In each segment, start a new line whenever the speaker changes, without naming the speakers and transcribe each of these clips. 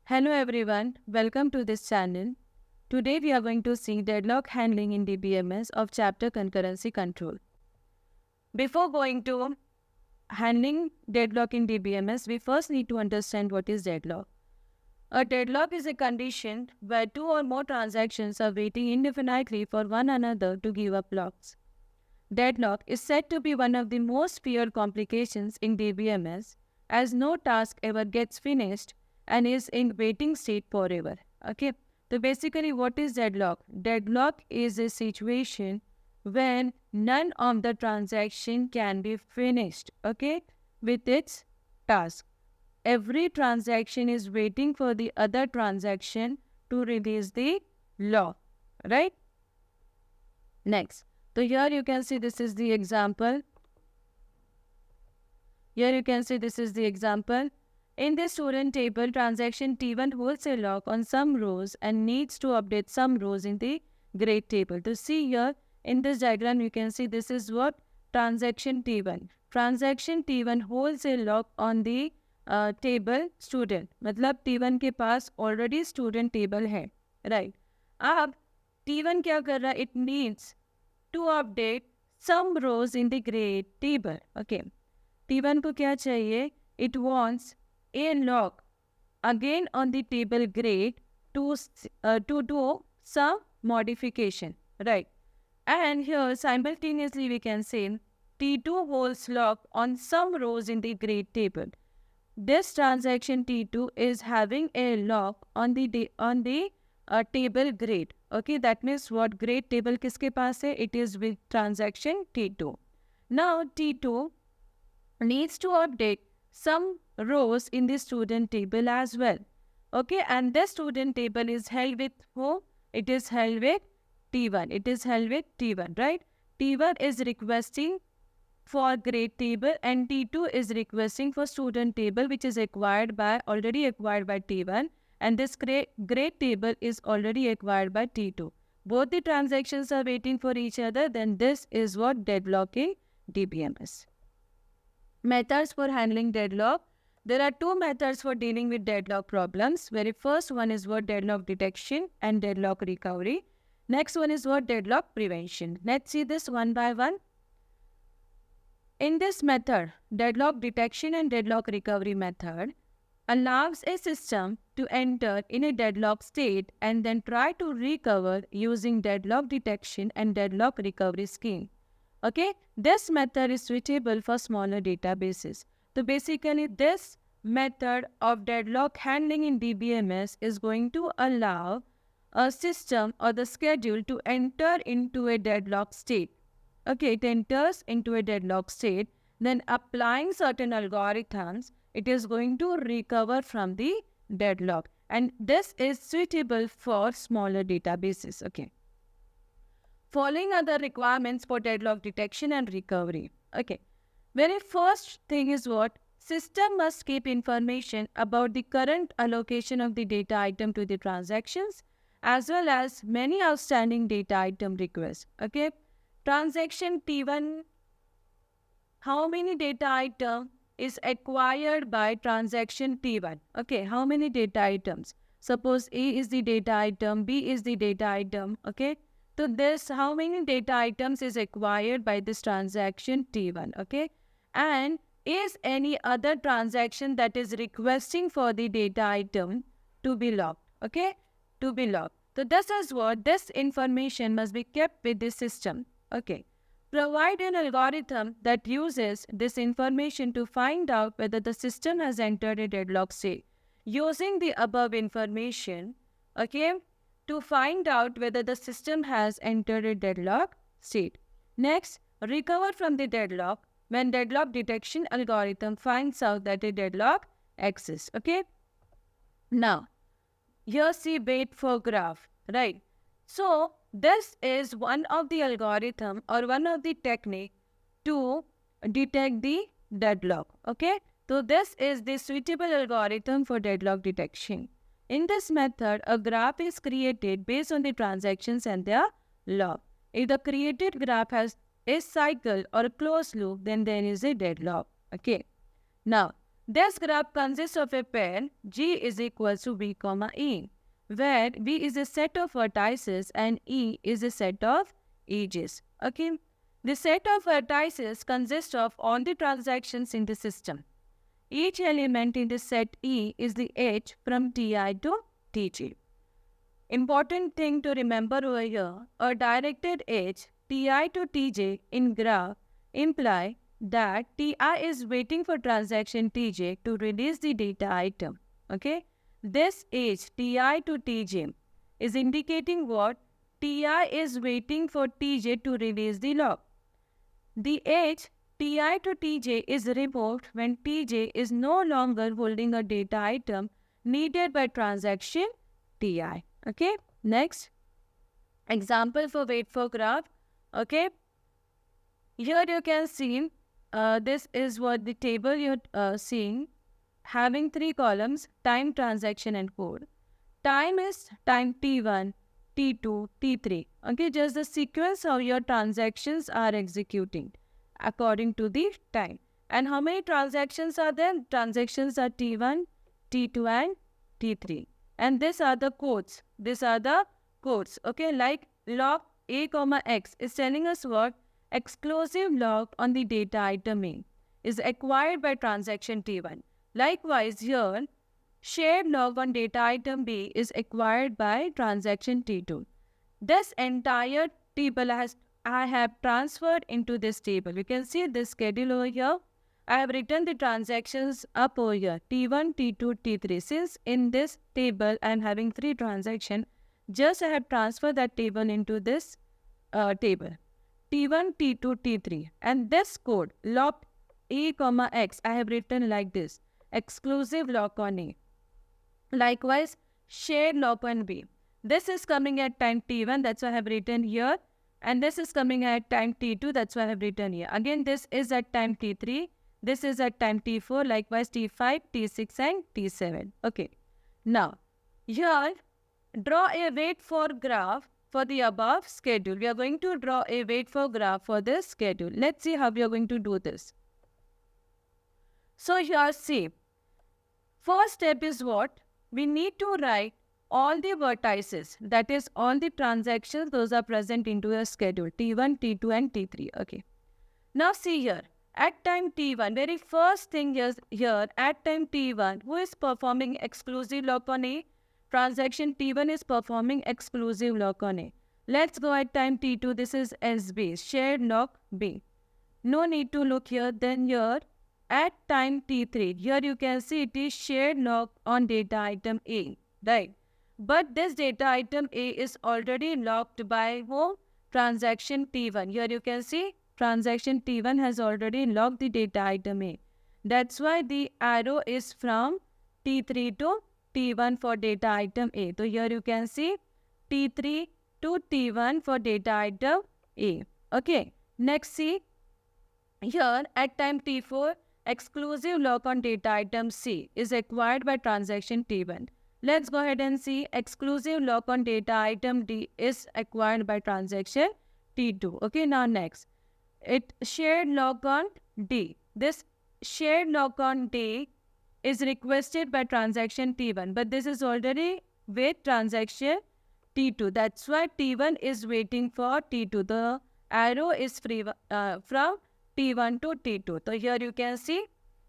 Hello everyone, welcome to this channel. Today we are going to see deadlock handling in DBMS of chapter concurrency control. Before going to handling deadlock in DBMS, we first need to understand what is deadlock. A deadlock is a condition where two or more transactions are waiting indefinitely for one another to give up locks. Deadlock is said to be one of the most feared complications in DBMS as no task ever gets finished and is in waiting state forever. Okay, so basically what is deadlock? Deadlock is a situation when none of the transaction can be finished, okay, with its task. Every transaction is waiting for the other transaction to release the law, right? Next. So here you can see this is the example. In this student table, transaction T1 holds a lock on some rows and needs to update some rows in the grade table. To see here, in this diagram, you can see this is what transaction T1. Transaction T1 holds a lock on the table student. मतलब T1 के पास already student table है, right? अब T1 क्या कर रहा है? It needs to update some rows in the grade table. Okay. T1 को क्या चाहिए? It wants a lock again on the table grade to do some modification, right? And here simultaneously we can say T2 holds lock on some rows in the grade table. This transaction T2 is having a lock on the table grade. Okay, that means what grade table किसके पास है? It is with transaction T2. Now T2 needs to update some rows in the student table as well. Okay, and this student table is held with who? It is held with T1. It is held with T1, right? T1 is requesting for grade table and T2 is requesting for student table, which is already acquired by T1, and this grade table is already acquired by T2. Both the transactions are waiting for each other, then this is what deadlocking DBMS. Methods for handling deadlock. There are two methods for dealing with deadlock problems. Very first one is what deadlock detection and deadlock recovery. Next one is what deadlock prevention. Let's see this one by one. In this method, deadlock detection and deadlock recovery method allows a system to enter in a deadlock state and then try to recover using deadlock detection and deadlock recovery scheme. Okay, this method is suitable for smaller databases. So basically this method of deadlock handling in DBMS is going to allow a system or the schedule to enter into a deadlock state. Okay, it enters into a deadlock state, then applying certain algorithms, it is going to recover from the deadlock. And this is suitable for smaller databases. Okay. Following are the requirements for deadlock detection and recovery. Okay. Very first thing is what? System must keep information about the current allocation of the data item to the transactions as well as many outstanding data item requests. Okay. Transaction T1, how many data item is acquired by transaction T1? Okay, how many data items? Suppose A is the data item, B is the data item, okay? So this, how many data items is acquired by this transaction T1, okay? And is any other transaction that is requesting for the data item to be locked, okay? To be locked. So this is what, this information must be kept with the system. Okay, provide an algorithm that uses this information to find out whether the system has entered a deadlock state. Using the above information, okay, to find out whether the system has entered a deadlock state. Next, recover from the deadlock when deadlock detection algorithm finds out that a deadlock exists. Okay. Now, here see wait for graph, right? So, this is one of the algorithm or one of the technique to detect the deadlock. Okay. So, this is the suitable algorithm for deadlock detection. In this method, a graph is created based on the transactions and their log. If the created graph has a cycle or a closed loop, then there is a deadlock. Okay. Now, This graph consists of a pair G is equal to V, E, where V is a set of vertices and E is a set of edges. Okay. The set of vertices consists of all the transactions in the system. Each element in the set E is the edge from Ti to Tj. Important thing to remember over here, a directed edge Ti to Tj in graph imply that Ti is waiting for transaction Tj to release the data item. Okay. This edge Ti to Tj is indicating what? Ti is waiting for Tj to release the lock. The edge Ti to Tj is removed when Tj is no longer holding a data item needed by transaction Ti. Okay, next example for wait for graph. Okay, here you can see this is what the table you're seeing, having 3 columns: time, transaction, and code. Time is time T1, T2, T3. Okay, just the sequence how your transactions are executing according to the time. And how many transactions are there? Transactions are T1, T2, and T3. And these are the codes. These are the codes. Okay, like lock A, X is telling us what? Exclusive lock on the data item A is acquired by transaction T1. Likewise, here, shared log on data item B is acquired by transaction T2. This entire table I have transferred into this table. You can see this schedule over here. I have written the transactions up over here, T1, T2, T3. Since in this table I am having 3 transactions, just I have transferred that table into this table. T1, T2, T3. And this code, lock A, X, I have written like this. Exclusive lock on A. Likewise, shared lock on B. This is coming at time T1, that's why I have written here. And this is coming at time T2, that's why I have written here. Again, this is at time T3. This is at time T4, likewise T5, T6 and T7. Okay. Now, here, draw a wait for graph for the above schedule. We are going to draw a wait for graph for this schedule. Let's see how we are going to do this. So here, see, first step is what? We need to write all the vertices, that is all the transactions, those are present into a schedule, T1, T2 and T3. Okay. Now see here, at time T1, very first thing is here, at time T1, who is performing exclusive lock on A? Transaction T1 is performing exclusive lock on A. Let's go at time T2, this is SB, shared lock B. No need to look here, then here, at time T3, here you can see it is shared lock on data item A, right? But this data item A is already locked by whom? Transaction T1. Here you can see transaction T1 has already locked the data item A. That's why the arrow is from T3 to T1 for data item A. So here you can see T3 to T1 for data item A. Okay. Next see, here at time T4, exclusive lock on data item C is acquired by transaction T1. Let's go ahead and see exclusive lock on data item D is acquired by transaction T2. Okay, now next. It shared lock on D. This shared lock on D is requested by transaction T1, but this is already with transaction T2. That's why T1 is waiting for T2. The arrow is free from T1 to T2. So here you can see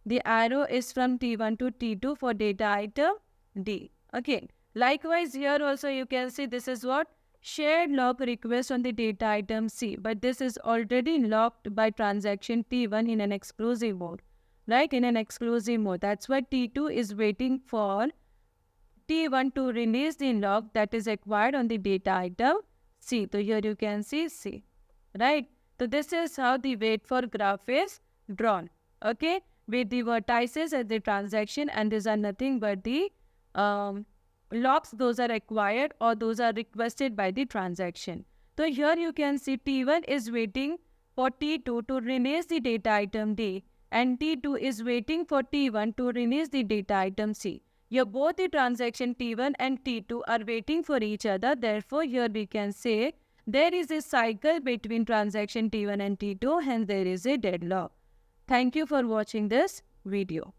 the arrow is from T1 to T2 for data item D. Okay. Likewise, here also you can see this is what? Shared lock request on the data item C. But this is already locked by transaction T1 in an exclusive mode. Right? In an exclusive mode. That's why T2 is waiting for T1 to release the lock that is acquired on the data item C. So here you can see C. Right? So this is how the wait for graph is drawn. Okay? With the vertices as the transaction, and these are nothing but the locks, those are acquired or those are requested by the transaction. So here you can see T1 is waiting for T2 to release the data item D, and T2 is waiting for T1 to release the data item C. Here both the transaction T1 and T2 are waiting for each other. Therefore, here we can say there is a cycle between transaction T1 and T2, hence there is a deadlock. Thank you for watching this video.